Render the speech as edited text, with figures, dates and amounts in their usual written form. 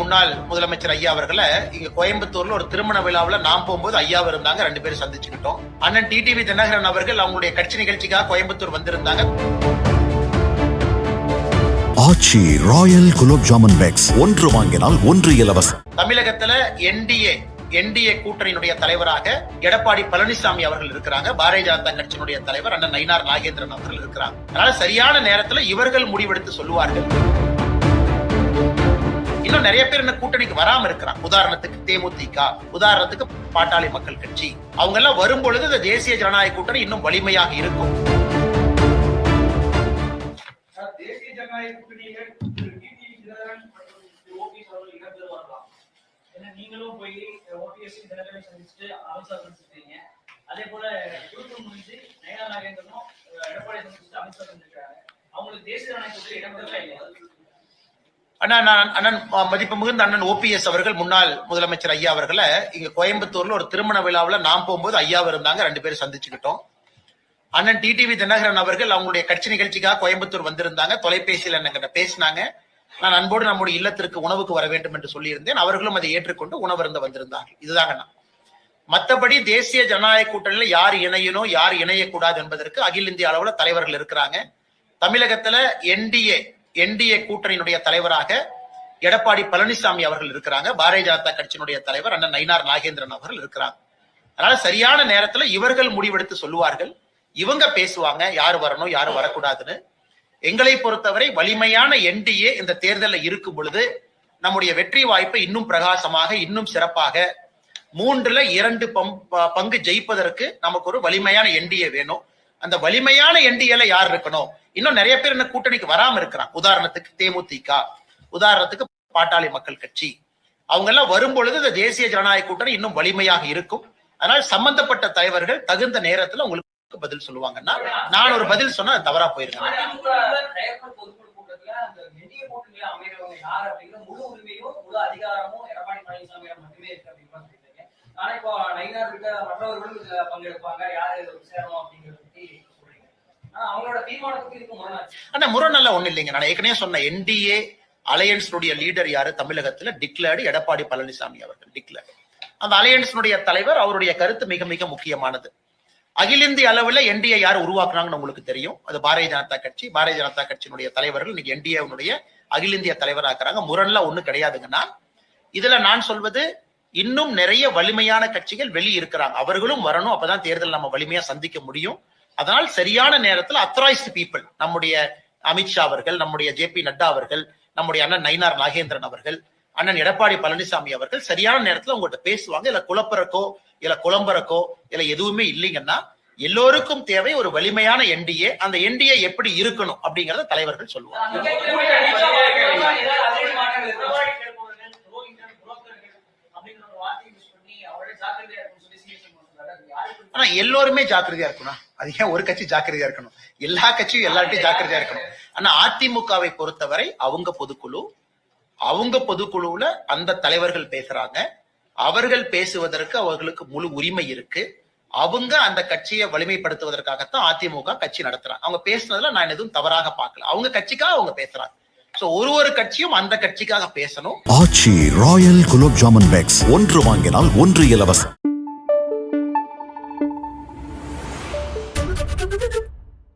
முன்னாள் முதலமைச்சர் ஐயா அவர்களை இங்க கோயம்புத்தூர்ல ஒரு திருமண விழாவில் நாம் போகும்போது ஐயா இருந்தாங்க, 2 பேரும் சந்திச்சுக்கிட்டோம். அண்ணன் டிடிவி தினகரன் அவர்கள் அவங்களுடைய கட்சி நிகழ்ச்சிக்காக கோயம்புத்தூர் வந்திருந்தாங்க. ஆச்சி ராயல் குலோப் ஜாமுன் பேக்ஸ், ஒன்று வாங்கினால் ஒன்று இலவசம். தமிழகத்துல என்டிஏ கூட்டணியினுடைய தலைவராக எடப்பாடி பழனிசாமி அவர்கள் இருக்கிறாங்க. பாரதிய ஜனதா கட்சியினுடைய தலைவர் அண்ணன் நயினார் நாகேந்திரன் அவர்கள் இருக்கிறாங்க. அதனால சரியான நேரத்துல இவர்கள் முடிவெடுத்து சொல்லுவார்கள். இன்னும் நிறைய பேர் இந்த கூட்டணிக்கு வராம இருக்கிறாங்க. உதாரணத்துக்கு தேமுதிக, உதாரணத்துக்கு பாட்டாளி மக்கள் கட்சி. அவங்க எல்லாம் வரும்பொழுது இந்த தேசிய ஜனநாயக கூட்டணி இன்னும் வலிமையாக இருக்கும். தேசிய ஜனநாயக கூட்டணியில நீங்களும் போய் ஓபிஎஸ் தினகரனை சந்திச்சுட்டு அமித்ஷா சந்திச்சிருக்கீங்க. அதே போல முடிஞ்சு நயினார் நாகேந்திரனும் எடப்பாடி சந்திச்சுட்டு அமித்ஷா சந்திச்சிருக்காங்க. அவங்களுக்கு தேசிய ஜனநாயக கூட்டணி இடம்பெறவே இல்லை. அண்ணன் மதிப்பு மிகுந்த அண்ணன் ஓபிஎஸ் அவர்கள் முன்னாள் முதலமைச்சர் ஐயா அவர்களை இங்க கோயம்புத்தூர்ல ஒரு திருமண விழாவில் நாம் போகும்போது ஐயா இருந்தாங்க, 2 பேரும் சந்திச்சுக்கிட்டோம். அண்ணன் டிடிவி தினகரன் அவர்கள் அவங்களுடைய கட்சி நிகழ்ச்சிக்காக கோயம்புத்தூர் வந்திருந்தாங்க. தொலைபேசியில் என்கிட்ட பேசினாங்க. நான் அன்போடு நம்முடைய இல்லத்திற்கு உணவுக்கு வர வேண்டும் என்று சொல்லியிருந்தேன். அவர்களும் அதை ஏற்றுக்கொண்டு உணவருந்த வந்திருந்தார்கள். இதுதாங்க நான். மற்றபடி தேசிய ஜனநாயக கூட்டணியில யார் இணையணும் யார் இணையக்கூடாது என்பதற்கு அகில இந்திய அளவுல தலைவர்கள் இருக்கிறாங்க. தமிழகத்துல என்டிஏ கூட்டணியினுடைய தலைவராக எடப்பாடி பழனிசாமி அவர்கள் இருக்கிறாங்க. பாரதிய ஜனதா கட்சியினுடைய தலைவர் அண்ணன் நயினார் நாகேந்திரன் அவர்கள் இருக்கிறாங்க. அதனால சரியான நேரத்துல இவர்கள் முடிவெடுத்து சொல்லுவார்கள். இவங்க பேசுவாங்க யாரு வரணும் யாரு வரக்கூடாதுன்னு. எங்களை பொறுத்தவரை வலிமையான என்டிஏ இந்த தேர்தலில் இருக்கும் பொழுது நம்முடைய வெற்றி வாய்ப்பை இன்னும் பிரகாசமாக இன்னும் சிறப்பாக 3ல் 2 பங்கு ஜெயிப்பதற்கு நமக்கு ஒரு வலிமையான என்டிஏ வேணும். அந்த வலிமையான என்டிஏல யார் இருக்கணும்? இன்னும் நிறைய பேர் இந்த கூட்டணிக்கு வராம இருக்கிறாங்க. உதாரணத்துக்கு தேமுதிக, உதாரணத்துக்கு பாட்டாளி மக்கள் கட்சி. அவங்க எல்லாம் வரும்பொழுது இந்த தேசிய ஜனநாயக கூட்டணி இன்னும் வலிமையாக இருக்கும். அதனால் சம்பந்தப்பட்ட தலைவர்கள் தகுந்த நேரத்துல உங்களுக்கு பதில் சொல்லுவாங்கன்னா, நான் ஒரு பதில் சொன்னா தவறா போயிருக்கேன். முரணெல்லாம் ஒண்ணு இல்லைங்க. நான் ஏற்கனவே சொன்ன என்டிஏ அலையன்ஸ் லீடர் யாரு தமிழகத்துல டிக்ளேர்டு எடப்பாடி பழனிசாமி அவர்கள் டிக்ளேர்டு. அந்த அலையன்ஸ் தலைவர் அவருடைய கருத்து மிக மிக முக்கியமானது. அகில இந்திய அளவுல என்டிஏ யார் உருவாக்குனாங்கன்னு உங்களுக்கு தெரியும். அது பாரதிய ஜனதா கட்சி. பாரதிய ஜனதா கட்சியினுடைய தலைவர்கள் இன்னைக்கு என்டிஏ அகில இந்திய தலைவராக்குறாங்க. முரண்ல ஒண்ணு கிடையாதுங்கன்னா, இதுல நான் சொல்வது இன்னும் நிறைய வலிமையான கட்சிகள் வெளியே இருக்கிறாங்க. அவர்களும் வரணும். அப்பதான் தேர்தல் நம்ம வலிமையா சந்திக்க முடியும். அதனால் சரியான நேரத்தில் அத்தரைஸ்டு பீப்புள், நம்முடைய அமித்ஷா அவர்கள், நம்முடைய ஜேபி நட்டா அவர்கள், நம்முடைய அண்ணன் நயினார் நாகேந்திரன் அவர்கள், அண்ணன் எடப்பாடி பழனிசாமி அவர்கள் சரியான நேரத்துல உங்கள்கிட்ட பேசுவாங்க. இல்ல குழப்பறக்கோ இல்ல குழம்பறக்கோ இல்ல எதுவுமே இல்லைங்கன்னா, எல்லோருக்கும் தேவை ஒரு வலிமையான என்டிஏ. அந்த என்டிஏ எப்படி இருக்கணும் அப்படிங்கறத தலைவர்கள் சொல்லுவாங்க. ஆனா எல்லோருமே ஜாக்கிரதையா இருக்கணும். அது ஏன் ஒரு கட்சி ஜாக்கிரதையா இருக்கணும்? எல்லா கட்சியும் எல்லார்ட்டையும் ஜாக்கிரதையா இருக்கணும். ஆனா அதிமுகவை பொறுத்தவரை அவங்க பொதுக்குழுவுல அந்த தலைவர்கள் பேசுறாங்க. அவர்கள் பேசுவதற்கு அவர்களுக்கு முழு உரிமை இருக்கு. அவங்க அந்த கட்சியை வலிமைப்படுத்துவதற்காகத்தான் அதிமுக கட்சி நடத்துறாங்க. அவங்க பேசுனதுல நான் எதுவும் தவறாக பார்க்கல. அவங்க கட்சிக்காக அவங்க பேசுறாங்க. ஒரு கட்சியும் அந்த கட்சிக்காக பேசணும். ஆச்சி ராயல் குலோப் ஜாமுன் பேக்ஸ், ஒன்று வாங்கினால் ஒன்று இலவசம்.